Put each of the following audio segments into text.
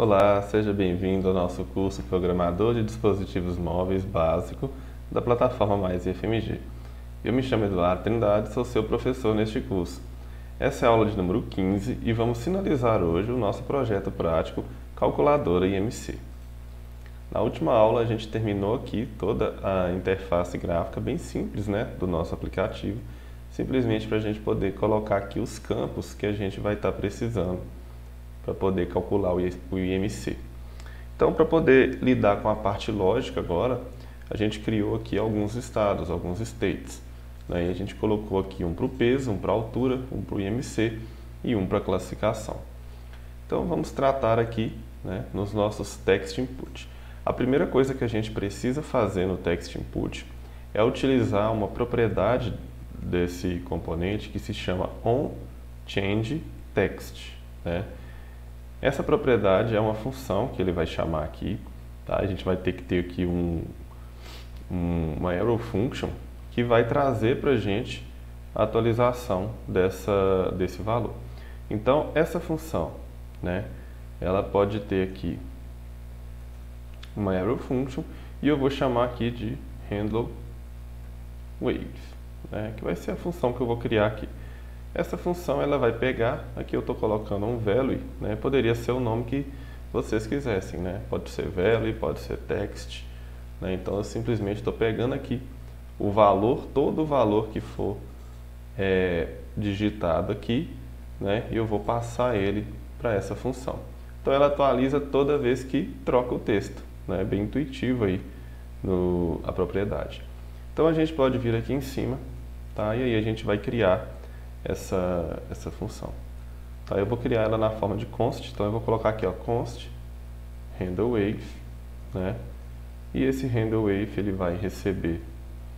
Olá, seja bem-vindo ao nosso curso Programador de Dispositivos Móveis Básico da plataforma Mais IFMG. Eu me chamo Eduardo Trindade, sou seu professor neste curso. Essa é a aula de número 15 e vamos finalizar hoje o nosso projeto prático Calculadora IMC. Na última aula a gente terminou aqui toda a interface gráfica bem simples, do nosso aplicativo, simplesmente para a gente poder colocar aqui os campos que a gente vai estar precisando para poder calcular o IMC. Então, para poder lidar com a parte lógica agora, a gente criou aqui alguns estados, alguns states. E a gente colocou aqui um para o peso, um para a altura, um para o IMC e um para a classificação. Então, vamos tratar aqui nos nossos text input. A primeira coisa que a gente precisa fazer no text input é utilizar uma propriedade desse componente que se chama onChangeText. Essa propriedade é uma função que ele vai chamar aqui. A gente vai ter que ter aqui uma arrow function que vai trazer para a gente a atualização desse valor. Então, essa função, ela pode ter aqui uma arrow function e eu vou chamar aqui de handle wave, que vai ser a função que eu vou criar aqui. Essa função ela vai pegar, aqui eu estou colocando um value, poderia ser o nome que vocês quisessem, pode ser value, pode ser text, então eu simplesmente estou pegando aqui o valor, todo o valor que for digitado aqui, e eu vou passar ele para essa função. Então ela atualiza toda vez que troca o texto, é bem intuitivo aí a propriedade. Então a gente pode vir aqui em cima, e aí a gente vai criar essa função. Eu vou criar ela na forma de const, então eu vou colocar aqui const handleWave, e esse handleWave ele vai receber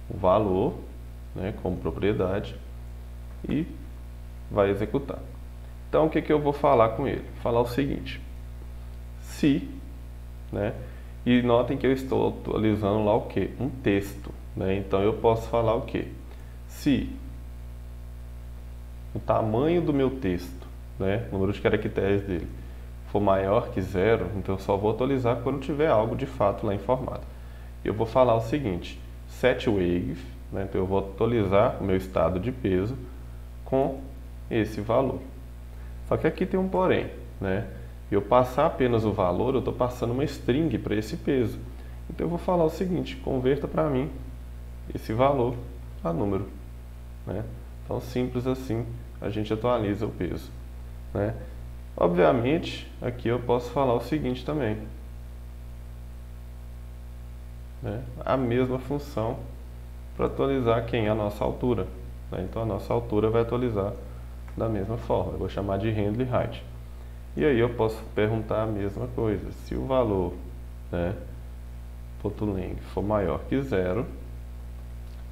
o valor, como propriedade e vai executar. Então o que eu vou falar com ele? Falar o seguinte: se, e notem que eu estou atualizando lá o que? Um texto, então eu posso falar o que? Se o tamanho do meu texto, o número de caracteres dele, for maior que 0, então eu só vou atualizar quando tiver algo de fato lá informado. Eu vou falar o seguinte: setWave, então eu vou atualizar o meu estado de peso com esse valor. Só que aqui tem um porém, eu passar apenas o valor, eu estou passando uma string para esse peso. Então eu vou falar o seguinte: converta para mim esse valor a número. Então, simples assim, a gente atualiza o peso. Obviamente, aqui eu posso falar o seguinte também. A mesma função para atualizar quem é a nossa altura. Então, a nossa altura vai atualizar da mesma forma. Eu vou chamar de handleHeight. E aí eu posso perguntar a mesma coisa. Se o valor, .leng for maior que 0,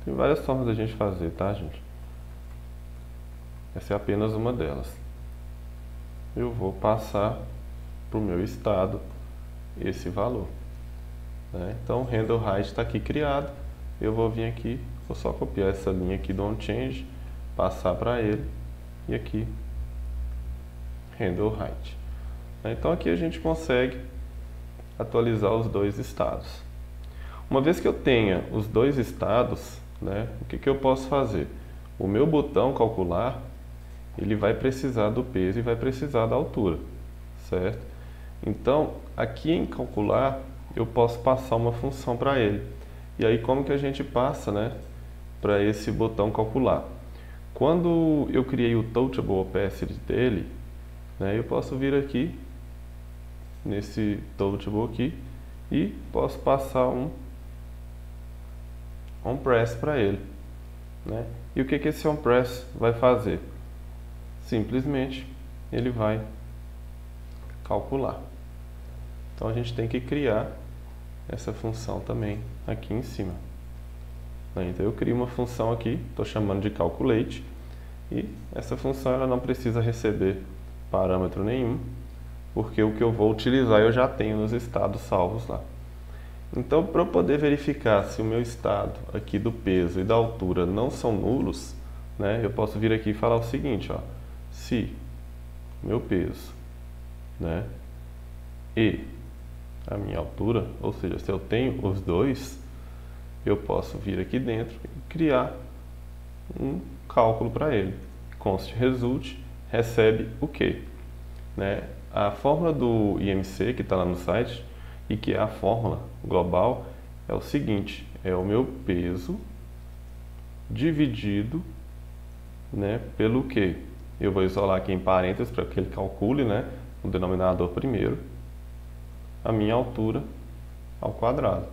tem várias formas da gente fazer, tá, gente? Essa é apenas uma delas. Eu vou passar para o meu estado esse valor. Então, o handleHeight está aqui criado. Eu vou vir aqui, vou só copiar essa linha aqui do onChange, passar para ele, e aqui, handleHeight. Então, aqui a gente consegue atualizar os dois estados. Uma vez que eu tenha os dois estados, o que eu posso fazer? O meu botão calcular, ele vai precisar do peso e vai precisar da altura, certo? Então, aqui em calcular, eu posso passar uma função para ele. E aí, como que a gente passa, para esse botão calcular? Quando eu criei o Touchable Opacity dele, eu posso vir aqui, nesse Touchable aqui, e posso passar um onPress para ele. E o que esse onPress vai fazer? Simplesmente ele vai calcular. Então a gente tem que criar essa função também aqui em cima. Então eu crio uma função aqui, estou chamando de calculate, e essa função ela não precisa receber parâmetro nenhum, porque o que eu vou utilizar eu já tenho nos estados salvos lá. Então, para eu poder verificar se o meu estado aqui do peso e da altura não são nulos, eu posso vir aqui e falar o seguinte: se meu peso e a minha altura, ou seja, se eu tenho os dois, eu posso vir aqui dentro e criar um cálculo para ele. Const result recebe o quê? Né? A fórmula do IMC que está lá no site e que é a fórmula global é o seguinte, é o meu peso dividido, né, pelo quê? Eu vou isolar aqui em parênteses para que ele calcule, né, o denominador primeiro, a minha altura ao quadrado.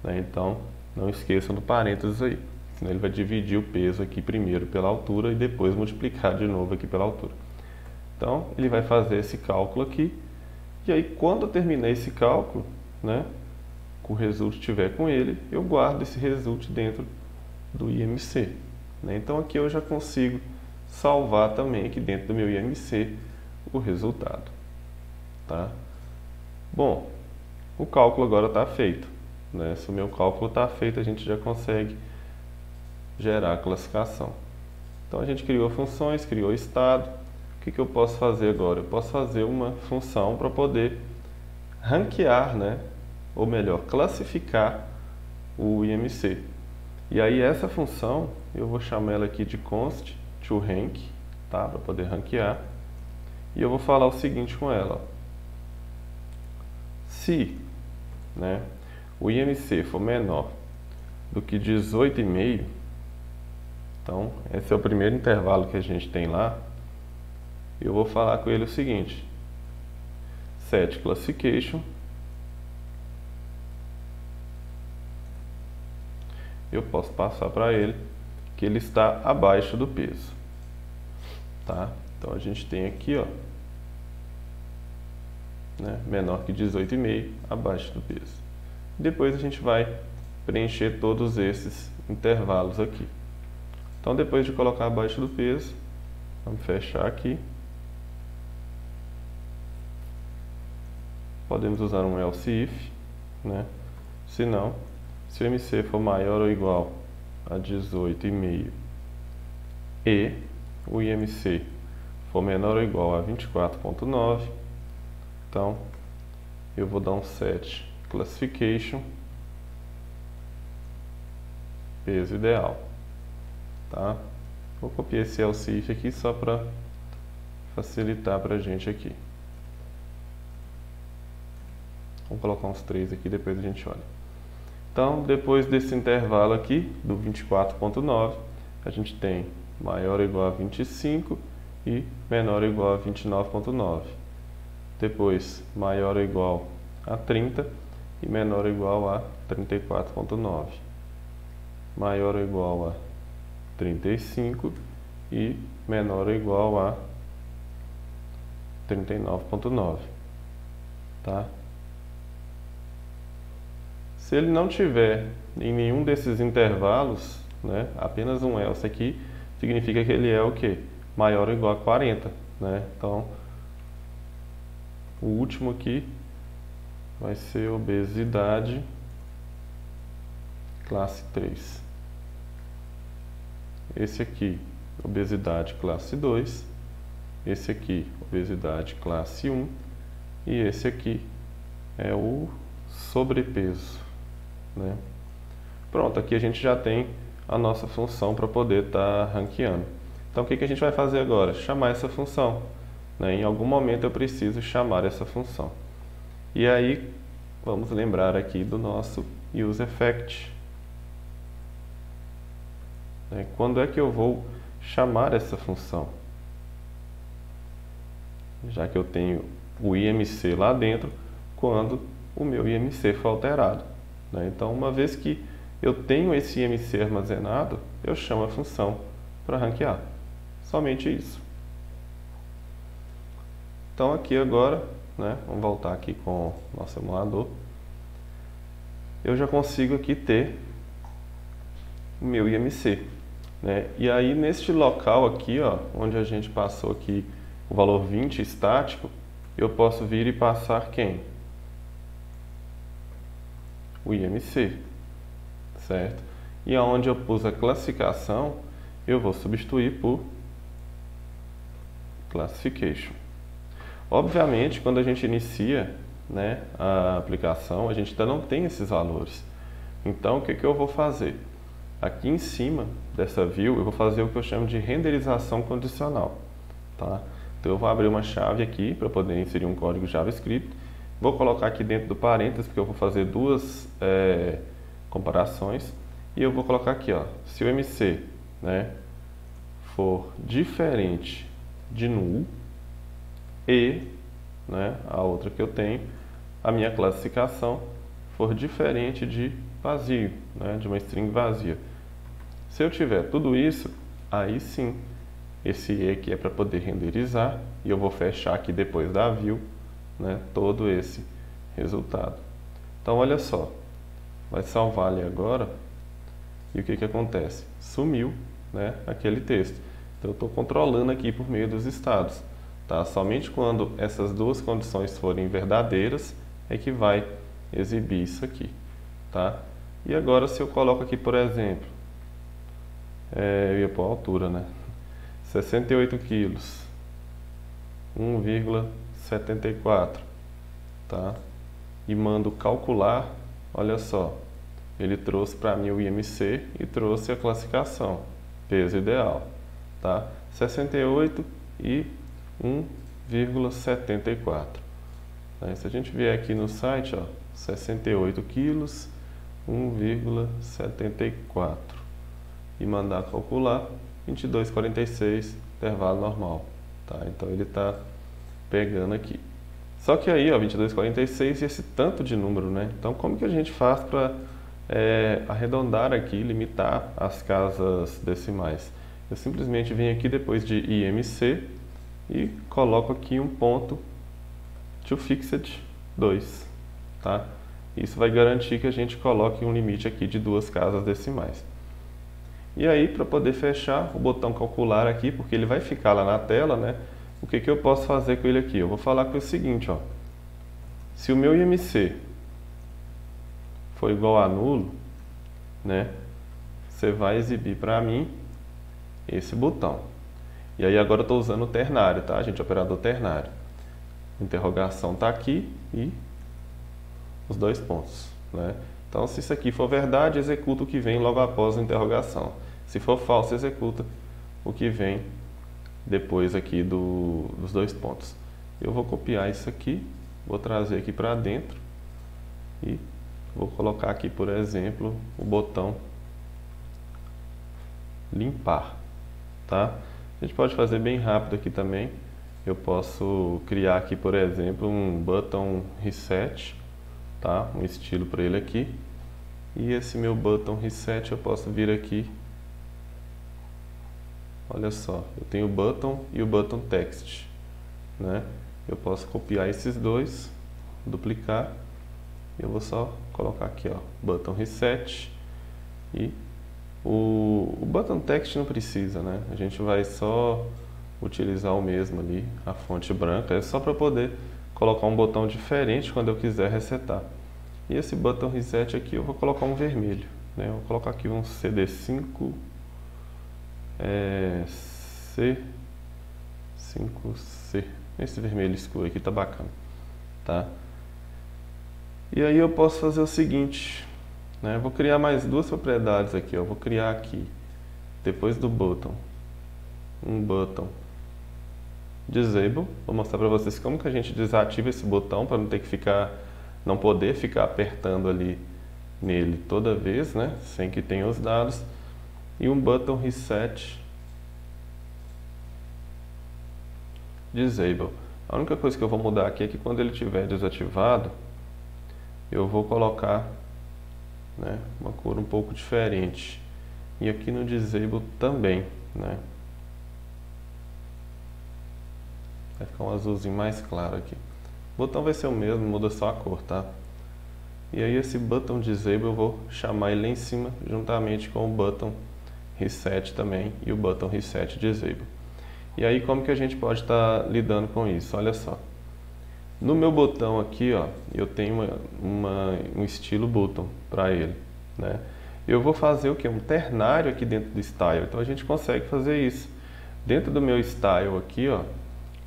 Né? Então, não esqueçam do parênteses aí, senão ele vai dividir o peso aqui primeiro pela altura e depois multiplicar de novo aqui pela altura. Então, ele vai fazer esse cálculo aqui, e aí quando eu terminar esse cálculo, né, o result estiver com ele, eu guardo esse result dentro do IMC. Né? Então aqui eu já consigo salvar também aqui dentro do meu IMC o resultado. Tá? Bom, o cálculo agora está feito. Né? Se o meu cálculo está feito, a gente já consegue gerar a classificação. Então a gente criou funções, criou estado. O que eu posso fazer agora? Eu posso fazer uma função para poder ranquear, né? Ou melhor, classificar o IMC. E aí essa função, eu vou chamar ela aqui de const toRank, tá? Para poder ranquear. E eu vou falar o seguinte com ela. Ó. Se, né, o IMC for menor do que 18,5, então esse é o primeiro intervalo que a gente tem lá, eu vou falar com ele o seguinte, set classification, eu posso passar para ele que ele está abaixo do peso. Tá? Então a gente tem aqui, ó, né, menor que 18,5, abaixo do peso. Depois a gente vai preencher todos esses intervalos aqui. Então depois de colocar abaixo do peso, vamos fechar aqui. Podemos usar um else if, né? Se não, se o IMC for maior ou igual a 18,5 e o IMC for menor ou igual a 24,9, então eu vou dar um set classification peso ideal. Tá? Vou copiar esse else if aqui só para facilitar para a gente aqui. Vamos colocar uns 3 aqui, depois a gente olha. Então, depois desse intervalo aqui, do 24,9, a gente tem maior ou igual a 25 e menor ou igual a 29,9. Depois, maior ou igual a 30 e menor ou igual a 34,9. Maior ou igual a 35 e menor ou igual a 39,9. Tá? Se ele não tiver em nenhum desses intervalos, né, apenas um else aqui, significa que ele é o quê? Maior ou igual a 40. Né? Então, o último aqui vai ser obesidade classe 3. Esse aqui, obesidade classe 2. Esse aqui, obesidade classe 1. E esse aqui é o sobrepeso. Né? Pronto, aqui a gente já tem a nossa função para poder estar ranqueando. Então o que a gente vai fazer agora? Chamar essa função. Né? Em algum momento eu preciso chamar essa função. E aí vamos lembrar aqui do nosso useEffect. Né? Quando é que eu vou chamar essa função? Já que eu tenho o IMC lá dentro, quando o meu IMC for alterado. Né? Então, uma vez que eu tenho esse IMC armazenado, eu chamo a função para ranquear. Somente isso. Então, aqui agora, né, vamos voltar aqui com o nosso emulador. Eu já consigo aqui ter o meu IMC. Né? E aí, neste local aqui, ó, onde a gente passou aqui o valor 20 estático, eu posso vir e passar quem? O IMC, certo? E aonde eu pus a classificação, eu vou substituir por classification. Obviamente, quando a gente inicia né, a aplicação, a gente ainda não tem esses valores. Então, o que eu vou fazer? Aqui em cima dessa view, eu vou fazer o que eu chamo de renderização condicional. Tá? Então, eu vou abrir uma chave aqui para poder inserir um código JavaScript. Vou colocar aqui dentro do parênteses, porque eu vou fazer duas comparações. E eu vou colocar aqui, ó, se o MC, né, for diferente de null e, né, a outra que eu tenho, a minha classificação for diferente de vazio, né, de uma string vazia. Se eu tiver tudo isso, aí sim, esse E aqui é para poder renderizar e eu vou fechar aqui depois da view, né, todo esse resultado. Então olha só, vai salvar ali agora e o que acontece? Sumiu, né, aquele texto. Então eu estou controlando aqui por meio dos estados. Tá? Somente quando essas duas condições forem verdadeiras é que vai exibir isso aqui. Tá? E agora se eu coloco aqui, por exemplo, eu ia pôr a altura, né? 68 quilos, 1,74, tá? E mando calcular, olha só, ele trouxe para mim o IMC e trouxe a classificação, peso ideal, tá? 68 e 1,74. Se a gente vier aqui no site, ó, 68 quilos, 1,74 e mandar calcular, 22,46, intervalo normal, tá? Então ele está pegando aqui. Só que aí, ó, 22,46 e esse tanto de número, né? Então como que a gente faz para arredondar aqui, limitar as casas decimais? Eu simplesmente venho aqui depois de IMC e coloco aqui um ponto toFixed 2, tá? Isso vai garantir que a gente coloque um limite aqui de 2 casas decimais. E aí, para poder fechar, o botão calcular aqui, porque ele vai ficar lá na tela, né? O que eu posso fazer com ele aqui? Eu vou falar com o seguinte, ó. Se o meu IMC for igual a nulo, né? Você vai exibir para mim esse botão. E aí agora eu estou usando o ternário, tá, gente? Operador ternário. Interrogação está aqui e os 2 pontos, né? Então, se isso aqui for verdade, executa o que vem logo após a interrogação. Se for falso, executa o que vem depois aqui dos 2 pontos. Eu vou copiar isso aqui, vou trazer aqui para dentro e vou colocar aqui, por exemplo, o botão limpar, tá? A gente pode fazer bem rápido aqui também. Eu posso criar aqui, por exemplo, um button reset, tá? Um estilo para ele aqui. E esse meu button reset eu posso vir aqui. Olha só, eu tenho o button e o button text, né? Eu posso copiar esses dois, duplicar. Eu vou só colocar aqui, ó, button reset e o button text não precisa, né? A gente vai só utilizar o mesmo ali, a fonte branca, é só para poder colocar um botão diferente quando eu quiser resetar. E esse button reset aqui eu vou colocar um vermelho, né? Eu vou colocar aqui um CD5 C5C. Esse vermelho escuro aqui tá bacana, tá? E aí eu posso fazer o seguinte, né? Eu vou criar mais 2 propriedades aqui, ó. Eu vou criar aqui, depois do button, um button disable. Vou mostrar para vocês como que a gente desativa esse botão para não poder ficar apertando ali nele toda vez, né? Sem que tenha os dados. E um button reset disable. A única coisa que eu vou mudar aqui é que quando ele estiver desativado, eu vou colocar, né, uma cor um pouco diferente. E aqui no disable também, né? Vai ficar um azulzinho mais claro aqui. O botão vai ser o mesmo, muda só a cor, tá? E aí esse button disable eu vou chamar ele lá em cima, juntamente com o button reset também e o button reset disable. E aí como que a gente pode estar lidando com isso? Olha só. No meu botão aqui, ó, eu tenho um estilo button para ele, né? Eu vou fazer o que? Um ternário aqui dentro do style. Então a gente consegue fazer isso. Dentro do meu style aqui, ó,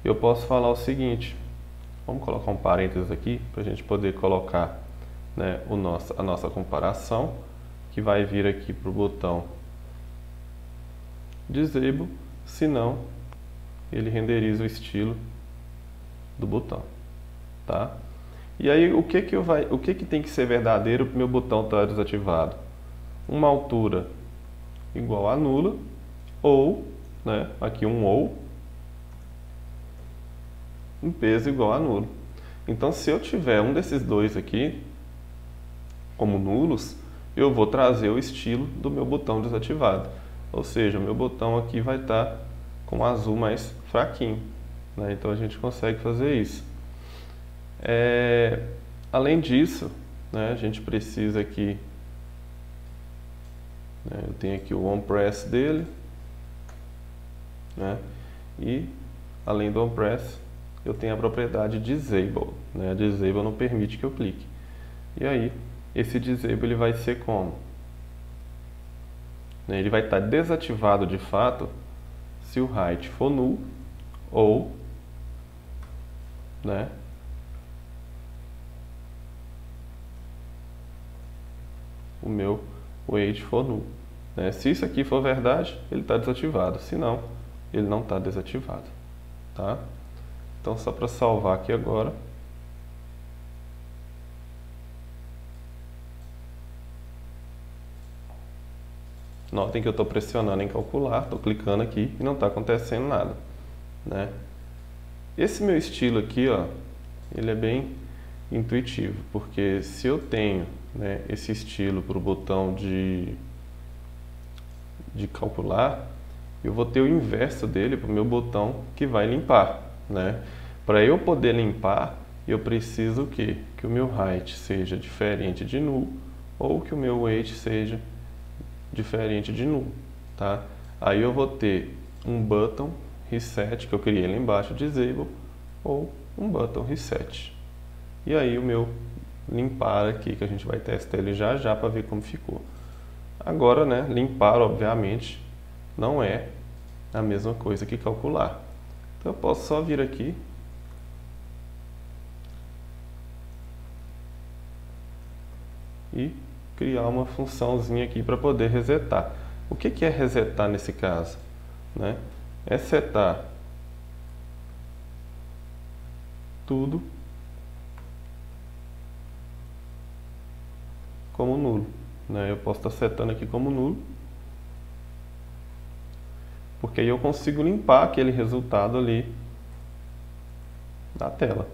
eu posso falar o seguinte: Vamos colocar um parênteses aqui para a gente poder colocar, né, a nossa comparação, que vai vir aqui para o botão Disable, senão ele renderiza o estilo do botão, tá? E aí o que tem que ser verdadeiro para o meu botão estar desativado? Uma altura igual a nula, ou, né, aqui ou, um peso igual a nulo. Então, se eu tiver um desses dois aqui como nulos, eu vou trazer o estilo do meu botão desativado. Ou seja, o meu botão aqui vai estar com o azul mais fraquinho, né? Então a gente consegue fazer isso. Além disso, né, a gente precisa aqui, né, eu tenho aqui o onPress dele, né, e além do onPress eu tenho a propriedade Disable, né? A Disable não permite que eu clique. E aí, esse Disable ele vai ser como? Ele vai estar desativado de fato se o height for null ou, né, o meu weight for null, né? Se isso aqui for verdade, ele está desativado. Se não, ele não está desativado, tá? Então, só para salvar aqui agora. Notem que eu estou pressionando em calcular, estou clicando aqui e não está acontecendo nada, né? Esse meu estilo aqui, ó, ele é bem intuitivo, porque se eu tenho, né, esse estilo para o botão de calcular, eu vou ter o inverso dele para o meu botão que vai limpar, né? Para eu poder limpar, eu preciso que o meu height seja diferente de null ou que o meu weight seja diferente de null, tá? Aí eu vou ter um button reset que eu criei lá embaixo, disable, ou um button reset. E aí o meu limpar aqui, que a gente vai testar ele já já para ver como ficou. Agora, né, limpar obviamente não é a mesma coisa que calcular. Então eu posso só vir aqui e criar uma funçãozinha aqui para poder resetar. O que é resetar nesse caso, né? É setar tudo como nulo, né? Eu posso estar setando aqui como nulo, porque aí eu consigo limpar aquele resultado ali da tela,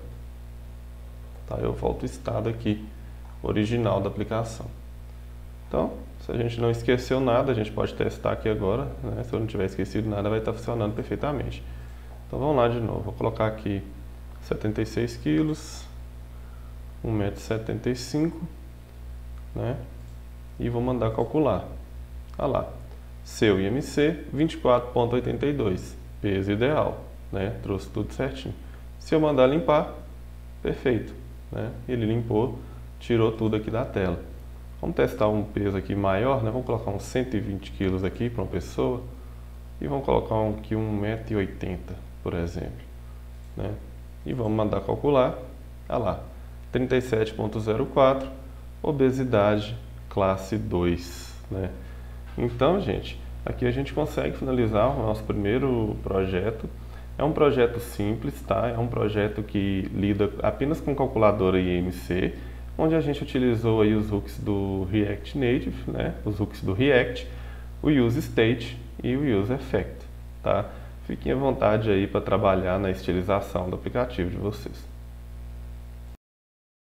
tá? Eu volto o estado aqui original da aplicação. Então, se a gente não esqueceu nada, a gente pode testar aqui agora, né? Se eu não tiver esquecido nada, vai estar funcionando perfeitamente. Então vamos lá de novo, vou colocar aqui 76 quilos, 1,75 m, né? E vou mandar calcular. Olha lá, seu IMC 24,82, peso ideal, né? Trouxe tudo certinho. Se eu mandar limpar, perfeito, né? Ele limpou, tirou tudo aqui da tela. Vamos testar um peso aqui maior, né? Vamos colocar uns 120 quilos aqui para uma pessoa e vamos colocar aqui 1,80 m, por exemplo, né? E vamos mandar calcular. Olha lá, 37,04, obesidade classe 2, né? Então, gente, aqui a gente consegue finalizar o nosso primeiro projeto. É um projeto simples, tá? É um projeto que lida apenas com calculadora IMC, onde a gente utilizou aí os hooks do React Native, né? Os hooks do React, o UseState e o UseEffect, tá? Fiquem à vontade aí para trabalhar na estilização do aplicativo de vocês.